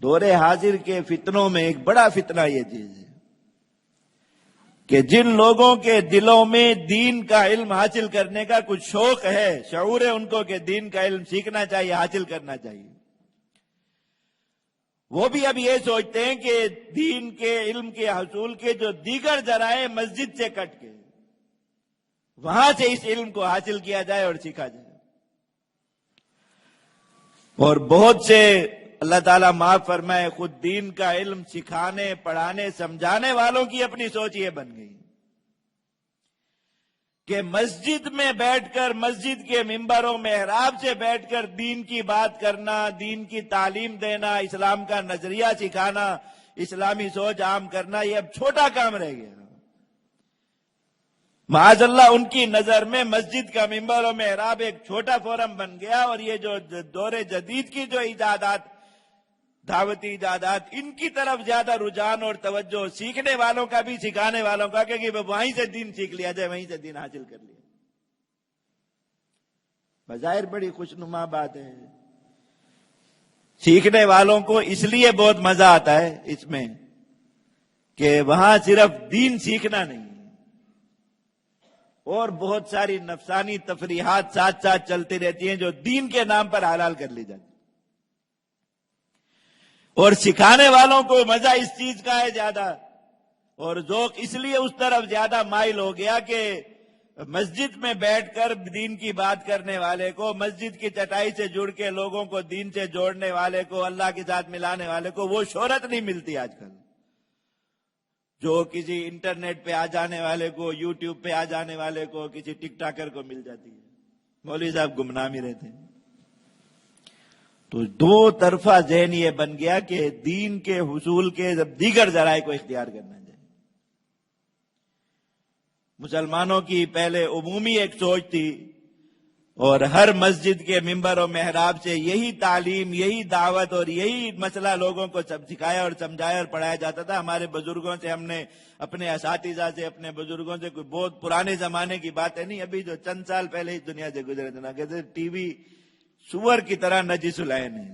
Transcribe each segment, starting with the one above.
دور حاضر کے فتنوں میں ایک بڑا فتنہ یہ چیز ہے کہ جن لوگوں کے دلوں میں دین کا علم حاصل کرنے کا کچھ شوق ہے، شعور ہے ان کو کہ دین کا علم سیکھنا چاہیے، حاصل کرنا چاہیے، وہ بھی اب یہ سوچتے ہیں کہ دین کے علم کے حصول کے جو دیگر ذرائع مسجد سے کٹ کے وہاں سے اس علم کو حاصل کیا جائے اور سیکھا جائے۔ اور بہت سے اللہ تعالیٰ معاف فرمائے خود دین کا علم سکھانے، پڑھانے، سمجھانے والوں کی اپنی سوچ یہ بن گئی کہ مسجد میں بیٹھ کر، مسجد کے ممبروں محراب سے بیٹھ کر دین کی بات کرنا، دین کی تعلیم دینا، اسلام کا نظریہ سکھانا، اسلامی سوچ عام کرنا، یہ اب چھوٹا کام رہ گیا۔ معاذ اللہ ان کی نظر میں مسجد کا ممبر و محراب ایک چھوٹا فورم بن گیا، اور یہ جو دور جدید کی جو ایجادات، دعوتی ایجادات، ان کی طرف زیادہ رجحان اور توجہ، سیکھنے والوں کا بھی سکھانے والوں کا، کہ وہیں سے دین سیکھ لیا جائے، وہیں سے دین حاصل کر لیا۔ بظاہر بڑی خوشنما بات ہے، سیکھنے والوں کو اس لیے بہت مزہ آتا ہے اس میں کہ وہاں صرف دین سیکھنا نہیں، اور بہت ساری نفسانی تفریحات ساتھ ساتھ چلتی رہتی ہیں جو دین کے نام پر حلال کر لی جاتی، اور سکھانے والوں کو مزہ اس چیز کا ہے زیادہ، اور ذوق اس لیے اس طرف زیادہ مائل ہو گیا کہ مسجد میں بیٹھ کر دین کی بات کرنے والے کو، مسجد کی چٹائی سے جڑ کے لوگوں کو دین سے جوڑنے والے کو، اللہ کے ساتھ ملانے والے کو وہ شہرت نہیں ملتی آج کل جو کسی انٹرنیٹ پہ آ جانے والے کو، یوٹیوب پہ آ جانے والے کو، کسی ٹک ٹاکر کو مل جاتی ہے۔ مولوی صاحب گمنام ہی رہتے ہیں۔ تو دو طرفہ ذہن یہ بن گیا کہ دین کے حصول کے دیگر ذرائع کو اختیار کرنا چاہیے۔ مسلمانوں کی پہلے عمومی ایک سوچ تھی، اور ہر مسجد کے ممبر و محراب سے یہی تعلیم، یہی دعوت اور یہی مسئلہ لوگوں کو سب سکھایا اور سمجھایا اور پڑھایا جاتا تھا۔ ہمارے بزرگوں سے، ہم نے اپنے اساتذہ سے، اپنے بزرگوں سے، کوئی بہت پرانے زمانے کی باتیں نہیں، ابھی جو چند سال پہلے اس دنیا سے گزرے تھے نا، کہتے ٹی وی سور کی طرح نجس العین ہے،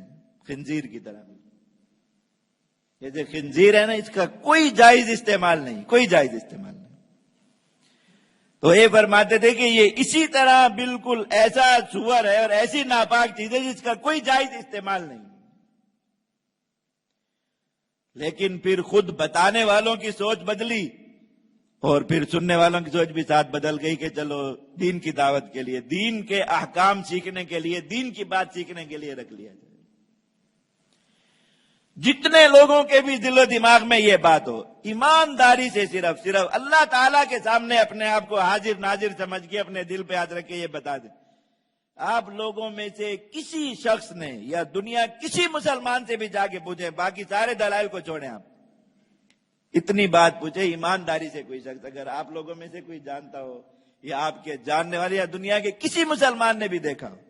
خنزیر کی طرح۔ یہ جو خنزیر ہے نا، اس کا کوئی جائز استعمال نہیں، کوئی جائز استعمال نہیں۔ تو یہ فرماتے تھے کہ یہ اسی طرح بالکل ایسا سور ہے اور ایسی ناپاک چیز ہے جس کا کوئی جائز استعمال نہیں۔ لیکن پھر خود بتانے والوں کی سوچ بدلی، اور پھر سننے والوں کی سوچ بھی ساتھ بدل گئی کہ چلو دین کی دعوت کے لیے، دین کے احکام سیکھنے کے لیے، دین کی بات سیکھنے کے لیے رکھ لیا جائے۔ جتنے لوگوں کے بھی دل و دماغ میں یہ بات ہو، ایمانداری سے صرف اللہ تعالیٰ کے سامنے اپنے آپ کو حاضر ناظر سمجھ کے اپنے دل پہ ہاتھ رکھ کے یہ بتا دیں، آپ لوگوں میں سے کسی شخص نے، یا دنیا کسی مسلمان سے بھی جا کے پوچھیں، باقی سارے دلائل کو چھوڑیں، آپ اتنی بات پوچھیں، ایمانداری سے کوئی شخص اگر آپ لوگوں میں سے کوئی جانتا ہو، یا آپ کے جاننے والے، یا دنیا کے کسی مسلمان نے بھی دیکھا ہو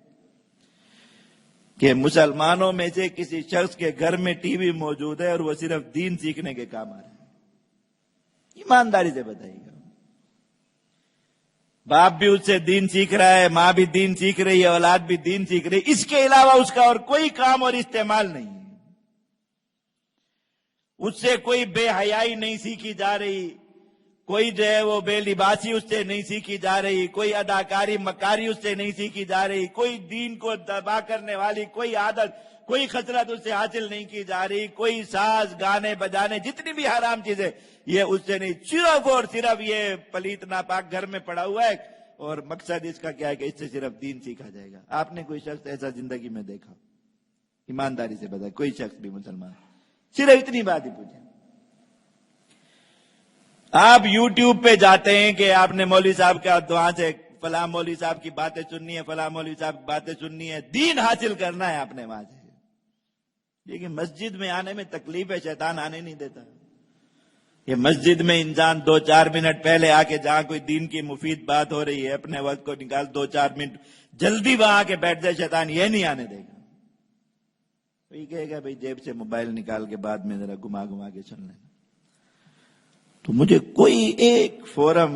کہ مسلمانوں میں سے کسی شخص کے گھر میں ٹی وی موجود ہے اور وہ صرف دین سیکھنے کے کام آ رہے ہیں، ایمانداری سے بتائیے گا۔ باپ بھی اس سے دین سیکھ رہا ہے، ماں بھی دین سیکھ رہی ہے، اولاد بھی دین سیکھ رہی ہے، اس کے علاوہ اس کا اور کوئی کام اور استعمال نہیں، اس سے کوئی بے حیائی نہیں سیکھی جا رہی، کوئی جو ہے وہ بے لباسی اس سے نہیں سیکھی جا رہی، کوئی اداکاری مکاری اس سے نہیں سیکھی جا رہی، کوئی دین کو دبا کرنے والی کوئی عادت، کوئی خصلت اس سے حاصل نہیں کی جا رہی، کوئی ساز گانے بجانے جتنی بھی حرام چیزیں یہ اس سے نہیں، صرف اور صرف یہ پلیت ناپاک گھر میں پڑا ہوا ہے، اور مقصد اس کا کیا ہے کہ اس سے صرف دین سیکھا جائے گا۔ آپ نے کوئی شخص ایسا زندگی میں دیکھا؟ ایمانداری سے بتائیں، کوئی شخص بھی مسلمان؟ صرف اتنی بات ہی پوچھیں۔ آپ یوٹیوب پہ جاتے ہیں کہ آپ نے مولوی صاحب کا وہاں سے فلاں مولوی صاحب کی باتیں سننی ہے، فلاں مولوی صاحب کی باتیں سننی ہے، دین حاصل کرنا ہے آپ نے وہاں سے، لیکن مسجد میں آنے میں تکلیف ہے، شیطان آنے نہیں دیتا۔ یہ مسجد میں انسان 2-4 منٹ پہلے آ کے، جہاں کوئی دین کی مفید بات ہو رہی ہے، اپنے وقت کو نکال 2-4 منٹ جلدی وہاں آ کے بیٹھ جائے، شیطان یہ نہیں آنے دے گا۔ وہی کہے گا بھائی جیب سے موبائل نکال کے بعد میں ذرا گھما گھما کے چل لینا۔ تو مجھے کوئی ایک فورم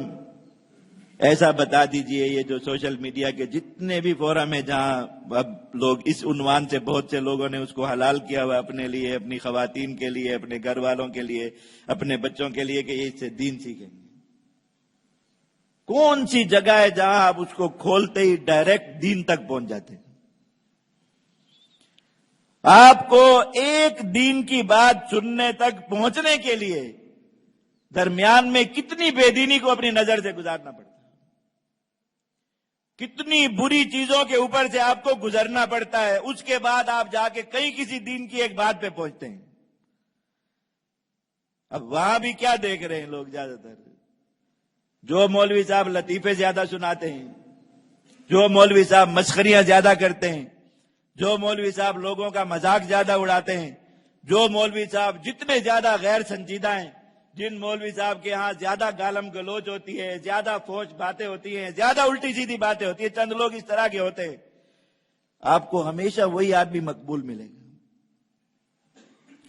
ایسا بتا دیجئے یہ جو سوشل میڈیا کے جتنے بھی فورم ہیں جہاں اب لوگ اس عنوان سے بہت سے لوگوں نے اس کو حلال کیا ہوا اپنے لیے، اپنی خواتین کے لیے، اپنے گھر والوں کے لیے، اپنے بچوں کے لیے کہ یہ اس سے دین سیکھیں گے. کون سی جگہ ہے جہاں آپ اس کو کھولتے ہی ڈائریکٹ دین تک پہنچ جاتے ہیں؟ آپ کو ایک دین کی بات سننے تک پہنچنے کے لیے درمیان میں کتنی بے دینی کو اپنی نظر سے گزارنا پڑتا ہے، کتنی بری چیزوں کے اوپر سے آپ کو گزرنا پڑتا ہے، اس کے بعد آپ جا کے کہیں کسی دین کی ایک بات پہ پہنچتے ہیں. اب وہاں بھی کیا دیکھ رہے ہیں لوگ؟ زیادہ تر جو مولوی صاحب لطیفے زیادہ سناتے ہیں، جو مولوی صاحب مسخریاں زیادہ کرتے ہیں، جو مولوی صاحب لوگوں کا مذاق زیادہ اڑاتے ہیں، جو مولوی صاحب جتنے زیادہ غیر سنجیدہ ہیں، جن مولوی صاحب کے ہاں زیادہ گالم گلوچ ہوتی ہے، زیادہ فوج باتیں ہوتی ہیں، زیادہ الٹی سیدھی باتیں ہوتی ہیں، چند لوگ اس طرح کے ہوتے ہیں، آپ کو ہمیشہ وہی آدمی مقبول ملے گا.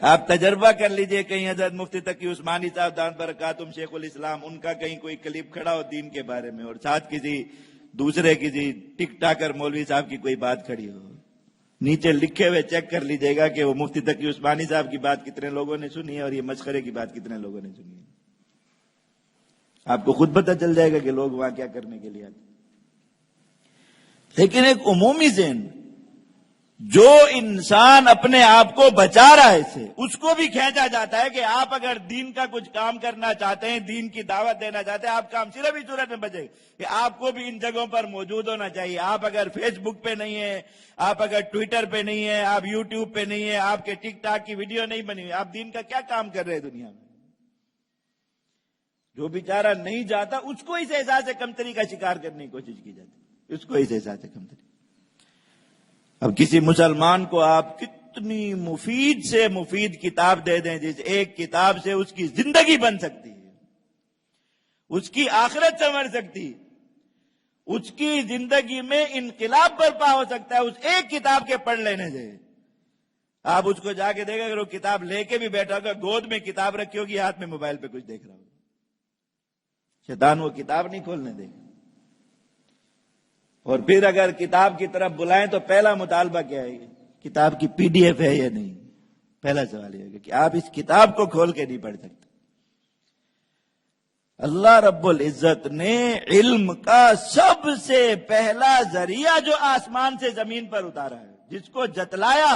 آپ تجربہ کر لیجئے، کہیں حضرت مفتی تقی عثمانی صاحب دامت برکاتہم شیخ الاسلام، ان کا کہیں کوئی کلپ کھڑا ہو دین کے بارے میں، اور ساتھ کسی دوسرے کسی ٹک ٹاکر مولوی صاحب کی کوئی بات کھڑی ہو، نیچے لکھے ہوئے چیک کر لیجئے گا کہ وہ مفتی تقی عثمانی صاحب کی بات کتنے لوگوں نے سنی ہے اور یہ مسخرے کی بات کتنے لوگوں نے سنی ہے. آپ کو خود پتہ چل جائے گا کہ لوگ وہاں کیا کرنے کے لیے آتے. لیکن ایک عمومی ذہن، جو انسان اپنے آپ کو بچا رہا ہے اسے، اس کو بھی کھینچا جاتا ہے کہ آپ اگر دین کا کچھ کام کرنا چاہتے ہیں، دین کی دعوت دینا چاہتے ہیں، آپ کام صرف اس صورت میں بچے گا کہ آپ کو بھی ان جگہوں پر موجود ہونا چاہیے. آپ اگر فیس بک پہ نہیں ہیں، آپ اگر ٹویٹر پہ نہیں ہیں، آپ یوٹیوب پہ نہیں ہیں، آپ کے ٹک ٹاک کی ویڈیو نہیں بنی ہوئی، آپ دین کا کیا کام کر رہے ہیں دنیا میں؟ جو بیچارہ نہیں جاتا اس کو اس احساس کمتری کا شکار کرنے کی کوشش کی جاتی، اس کو اس احساس کمتری. اب کسی مسلمان کو آپ کتنی مفید سے مفید کتاب دے دیں، جس ایک کتاب سے اس کی زندگی بن سکتی ہے، اس کی آخرت سنور سکتی، اس کی زندگی میں انقلاب برپا ہو سکتا ہے اس ایک کتاب کے پڑھ لینے سے. آپ اس کو جا کے دیکھیں، اگر وہ کتاب لے کے بھی بیٹھا ہوگا، گود میں کتاب رکھی ہوگی، ہاتھ میں موبائل پہ کچھ دیکھ رہا ہوگا، شیطان وہ کتاب نہیں کھولنے دے گا. اور پھر اگر کتاب کی طرف بلائیں تو پہلا مطالبہ کیا ہے؟ کتاب کی پی ڈی ایف ہے یا نہیں؟ پہلا سوال یہ ہے کہ آپ اس کتاب کو کھول کے نہیں پڑھ سکتے. اللہ رب العزت نے علم کا سب سے پہلا ذریعہ جو آسمان سے زمین پر اتارا ہے، جس کو جتلایا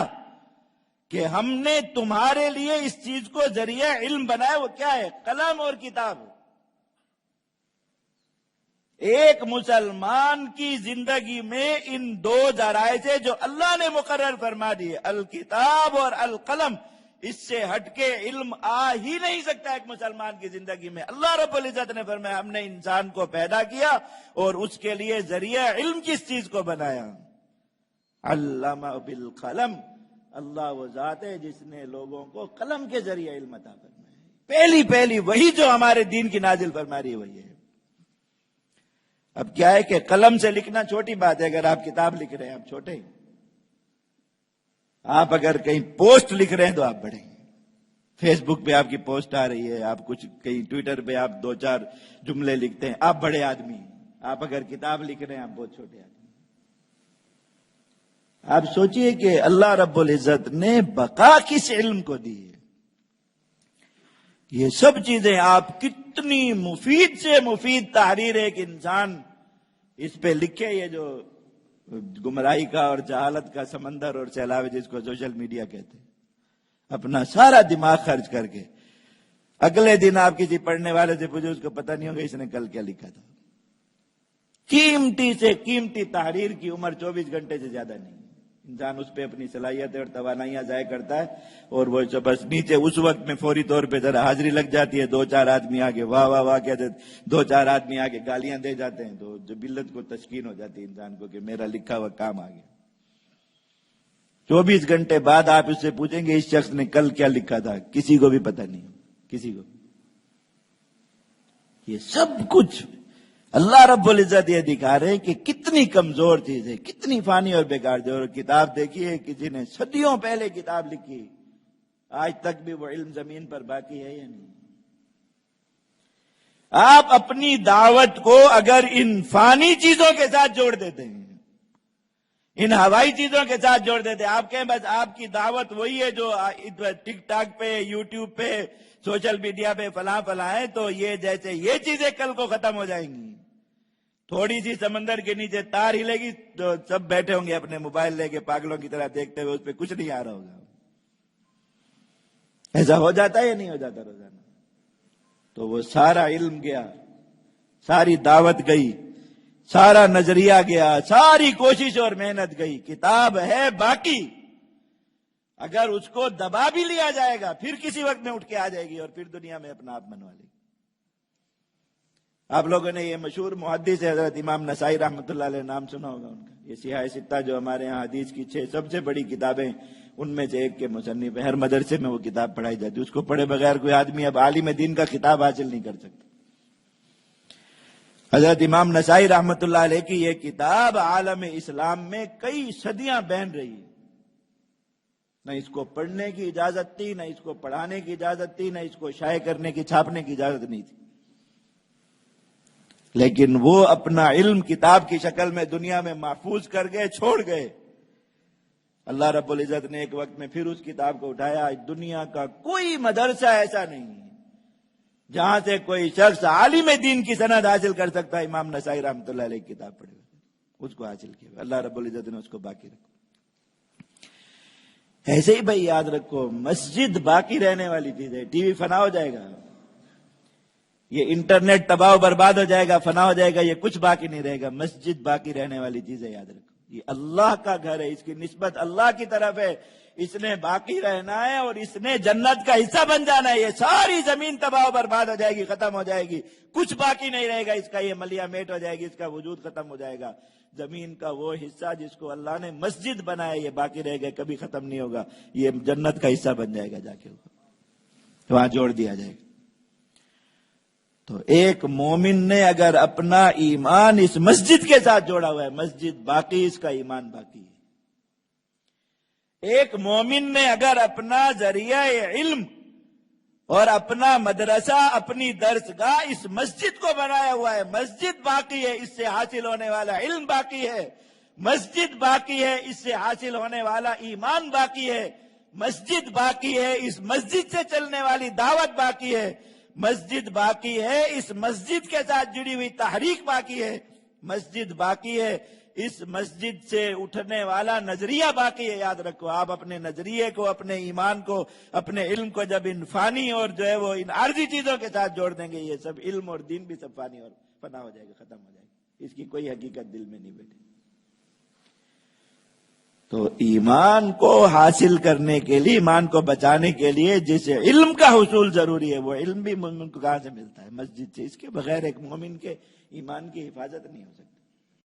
کہ ہم نے تمہارے لیے اس چیز کو ذریعہ علم بنایا، وہ کیا ہے؟ قلم اور کتاب. ایک مسلمان کی زندگی میں ان دو ذرائع سے جو اللہ نے مقرر فرما دیے، الکتاب اور القلم، اس سے ہٹ کے علم آ ہی نہیں سکتا ایک مسلمان کی زندگی میں. اللہ رب العزت نے فرمایا ہم نے انسان کو پیدا کیا اور اس کے لیے ذریعہ علم کس چیز کو بنایا؟ علم بالقلم. اللہ وہ ذات ہے جس نے لوگوں کو قلم کے ذریعے علم عطا فرمایا. پہلی وہی جو ہمارے دین کی نازل فرما رہی ہے وہی ہے. اب کیا ہے کہ قلم سے لکھنا چھوٹی بات ہے، اگر آپ کتاب لکھ رہے ہیں آپ چھوٹے ہیں، آپ اگر کہیں پوسٹ لکھ رہے ہیں تو آپ بڑے ہیں. فیس بک پہ آپ کی پوسٹ آ رہی ہے، آپ کچھ کہیں ٹویٹر پہ آپ 2-4 جملے لکھتے ہیں، آپ بڑے آدمی ہیں. آپ اگر کتاب لکھ رہے ہیں آپ بہت چھوٹے آدمی ہیں. آپ سوچئے کہ اللہ رب العزت نے بقا کس علم کو دی ہے. یہ سب چیزیں آپ کتنی مفید سے مفید تحریر ایک انسان اس پہ لکھے، یہ جو گمراہی کا اور جہالت کا سمندر اور سیلاب جس کو سوشل میڈیا کہتے ہیں، اپنا سارا دماغ خرچ کر کے اگلے دن آپ کسی پڑھنے والے سے پوچھو، اس کو پتہ نہیں ہوگا اس نے کل کیا لکھا تھا. قیمتی سے قیمتی تحریر کی عمر 24 گھنٹے سے زیادہ نہیں. انسان اس پہ اپنی صلاحیتیں اور توانائیاں ضائع کرتا ہے، اور وہ بس نیچے اس وقت میں فوری طور پہ ذرا حاضری لگ جاتی ہے، 2-4 آدمی آگے واہ واہ واہ کہتے ہیں، 2-4 آدمی آگے گالیاں دے جاتے ہیں، تو جو بلت کو تسکین ہو جاتی ہے انسان کو کہ میرا لکھا ہوا کام آ گیا. 24 گھنٹے بعد آپ اس سے پوچھیں گے اس شخص نے کل کیا لکھا تھا، کسی کو بھی پتہ نہیں، کسی کو. یہ سب کچھ اللہ رب العزت یہ دکھا رہے کہ کتنی کمزور چیز ہے، کتنی فانی اور بیکار جو. کتاب دیکھیے کسی نے صدیوں پہلے کتاب لکھی، آج تک بھی وہ علم زمین پر باقی ہے یا نہیں؟ آپ اپنی دعوت کو اگر ان فانی چیزوں کے ساتھ جوڑ دیتے ہیں، ان ہوائی چیزوں کے ساتھ جوڑ دیتے ہیں، آپ کہیں بس آپ کی دعوت وہی ہے جو ٹک ٹاک پہ، یوٹیوب پہ، سوشل میڈیا پہ فلاں فلاں ہے، تو یہ جیسے یہ چیزیں کل کو ختم ہو جائیں گی، تھوڑی سی سمندر کے نیچے تار ہلے گی تو سب بیٹھے ہوں گے اپنے موبائل لے کے پاگلوں کی طرح دیکھتے ہوئے، اس پہ کچھ نہیں آ رہا ہوگا۔ ایسا ہو جاتا ہے یا نہیں ہو جاتا روزانہ؟ تو وہ سارا علم گیا، ساری دعوت گئی، سارا نظریہ گیا، ساری کوشش اور محنت گئی، کتاب ہے باقی۔ اگر اس کو دبا بھی لیا جائے گا پھر کسی وقت میں اٹھ کے آ جائے گی اور پھر دنیا میں اپنا آپ منوا لے گی۔ آپ لوگوں نے یہ مشہور محدث حضرت امام نسائی رحمۃ اللہ علیہ نام سنا ہوگا ان کا، یہ سیاہ ستہ جو ہمارے ہاں حدیث کی 6 سب سے بڑی کتابیں ان میں سے ایک کے مصنف ہیں، ہر مدرسے میں وہ کتاب پڑھائی جاتی ہے، اس کو پڑھے بغیر کوئی آدمی اب عالم دین کا خطاب حاصل نہیں کر سکتا۔ حضرت امام نسائی رحمۃ اللہ علیہ کی یہ کتاب عالم اسلام میں کئی صدیاں بہن رہی ہے، نہ اس کو پڑھنے کی اجازت تھی، نہ اس کو پڑھانے کی اجازت تھی، نہ اس کو شائع کرنے کی، چھاپنے کی اجازت نہیں تھی، لیکن وہ اپنا علم کتاب کی شکل میں دنیا میں محفوظ کر گئے، چھوڑ گئے۔ اللہ رب العزت نے ایک وقت میں پھر اس کتاب کو اٹھایا۔ آج دنیا کا کوئی مدرسہ ایسا نہیں ہے جہاں سے کوئی شخص عالم دین کی سند حاصل کر سکتا ہے، امام نسائی رحمۃ اللہ علیہ کی کتاب پڑھے اس کو حاصل کیا، اللہ رب العزت نے اس کو باقی رکھا۔ ایسے ہی بھائی یاد رکھو، مسجد باقی رہنے والی چیز ہے، ٹی وی فنا ہو جائے گا، یہ انٹرنیٹ تباہ و برباد ہو جائے گا، فنا ہو جائے گا، یہ کچھ باقی نہیں رہے گا، مسجد باقی رہنے والی چیز ہے، یاد رکھو۔ یہ اللہ کا گھر ہے، اس کی نسبت اللہ کی طرف ہے، اس نے باقی رہنا ہے اور اس نے جنت کا حصہ بن جانا ہے۔ یہ ساری زمین تباہ و برباد ہو جائے گی، ختم ہو جائے گی، کچھ باقی نہیں رہے گا، اس کا یہ ملیا میٹ ہو جائے گی، اس کا وجود ختم ہو جائے گا۔ زمین کا وہ حصہ جس کو اللہ نے مسجد بنایا یہ باقی رہے گا، کبھی ختم نہیں ہوگا، یہ جنت کا حصہ بن جائے گا، جا کے وہاں جوڑ دیا جائے گا۔ تو ایک مومن نے اگر اپنا ایمان اس مسجد کے ساتھ جوڑا ہوا ہے، مسجد باقی، اس کا ایمان باقی ہے۔ ایک مومن نے اگر اپنا ذریعہ علم اور اپنا مدرسہ، اپنی درسگاہ اس مسجد کو بنایا ہوا ہے، مسجد باقی ہے، اس سے حاصل ہونے والا علم باقی ہے، مسجد باقی ہے، اس سے حاصل ہونے والا ایمان باقی ہے، مسجد باقی ہے، اس مسجد سے چلنے والی دعوت باقی ہے، مسجد باقی ہے، اس مسجد کے ساتھ جڑی ہوئی تحریک باقی ہے، مسجد باقی ہے، اس مسجد سے اٹھنے والا نظریہ باقی ہے۔ یاد رکھو، آپ اپنے نظریے کو، اپنے ایمان کو، اپنے علم کو جب ان فانی اور جو ہے وہ ان عارضی چیزوں کے ساتھ جوڑ دیں گے، یہ سب علم اور دین بھی سب فانی اور فنا ہو جائے گا، ختم ہو جائے گا، اس کی کوئی حقیقت دل میں نہیں بیٹھے۔ تو ایمان کو حاصل کرنے کے لیے، ایمان کو بچانے کے لیے جس علم کا حصول ضروری ہے، وہ علم بھی مومن کو کہاں سے ملتا ہے؟ مسجد سے۔ اس کے بغیر ایک مومن کے ایمان کی حفاظت نہیں ہو سکتی۔